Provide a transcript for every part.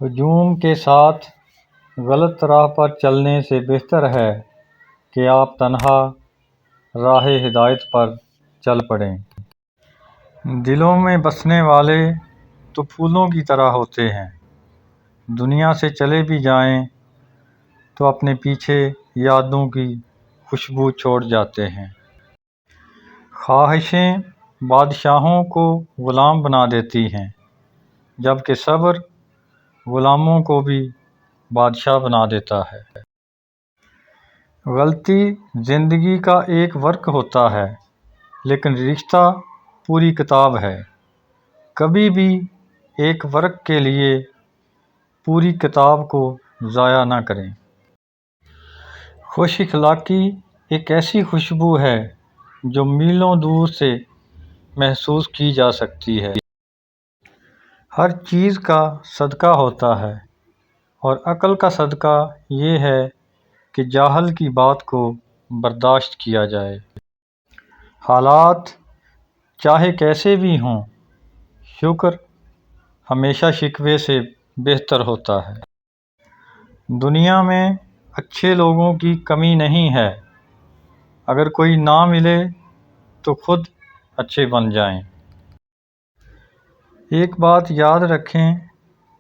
ہجوم کے ساتھ غلط راہ پر چلنے سے بہتر ہے کہ آپ تنہا راہ ہدایت پر چل پڑیں۔ دلوں میں بسنے والے تو پھولوں کی طرح ہوتے ہیں، دنیا سے چلے بھی جائیں تو اپنے پیچھے یادوں کی خوشبو چھوڑ جاتے ہیں۔ خواہشیں بادشاہوں کو غلام بنا دیتی ہیں، جبکہ صبر غلاموں کو بھی بادشاہ بنا دیتا ہے۔ غلطی زندگی کا ایک ورق ہوتا ہے، لیکن رشتہ پوری کتاب ہے۔ کبھی بھی ایک ورق کے لیے پوری کتاب کو ضائع نہ کریں۔ خوش اخلاقی ایک ایسی خوشبو ہے جو میلوں دور سے محسوس کی جا سکتی ہے۔ ہر چیز کا صدقہ ہوتا ہے، اور عقل کا صدقہ یہ ہے کہ جاہل کی بات کو برداشت کیا جائے۔ حالات چاہے کیسے بھی ہوں، شکر ہمیشہ شکوے سے بہتر ہوتا ہے۔ دنیا میں اچھے لوگوں کی کمی نہیں ہے، اگر کوئی نہ ملے تو خود اچھے بن جائیں۔ ایک بات یاد رکھیں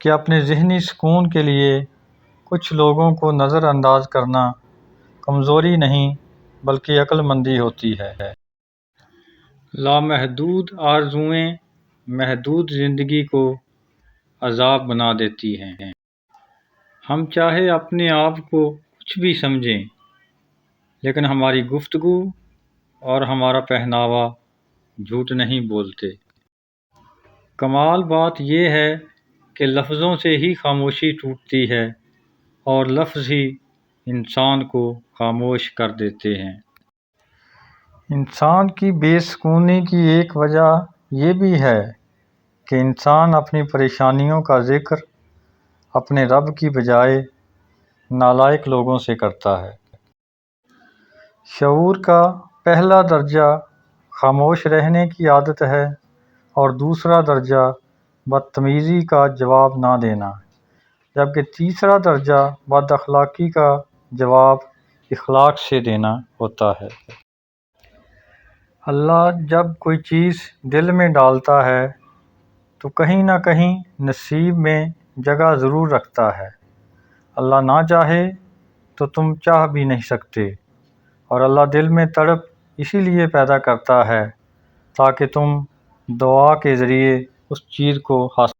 کہ اپنے ذہنی سکون کے لیے کچھ لوگوں کو نظر انداز کرنا کمزوری نہیں بلکہ عقل مندی ہوتی ہے۔ لامحدود آرزوئیں محدود زندگی کو عذاب بنا دیتی ہیں۔ ہم چاہے اپنے آپ کو کچھ بھی سمجھیں، لیکن ہماری گفتگو اور ہمارا پہناوا جھوٹ نہیں بولتے۔ کمال بات یہ ہے کہ لفظوں سے ہی خاموشی ٹوٹتی ہے، اور لفظ ہی انسان کو خاموش کر دیتے ہیں۔ انسان کی بے سکونی کی ایک وجہ یہ بھی ہے کہ انسان اپنی پریشانیوں کا ذکر اپنے رب کی بجائے نالائق لوگوں سے کرتا ہے۔ شعور کا پہلا درجہ خاموش رہنے کی عادت ہے، اور دوسرا درجہ بدتمیزی کا جواب نہ دینا، جبکہ تیسرا درجہ بد اخلاقی کا جواب اخلاق سے دینا ہوتا ہے۔ اللہ جب کوئی چیز دل میں ڈالتا ہے تو کہیں نہ کہیں نصیب میں جگہ ضرور رکھتا ہے۔ اللہ نہ چاہے تو تم چاہ بھی نہیں سکتے، اور اللہ دل میں تڑپ اسی لیے پیدا کرتا ہے تاکہ تم دعا کے ذریعے اس چیز کو حاصل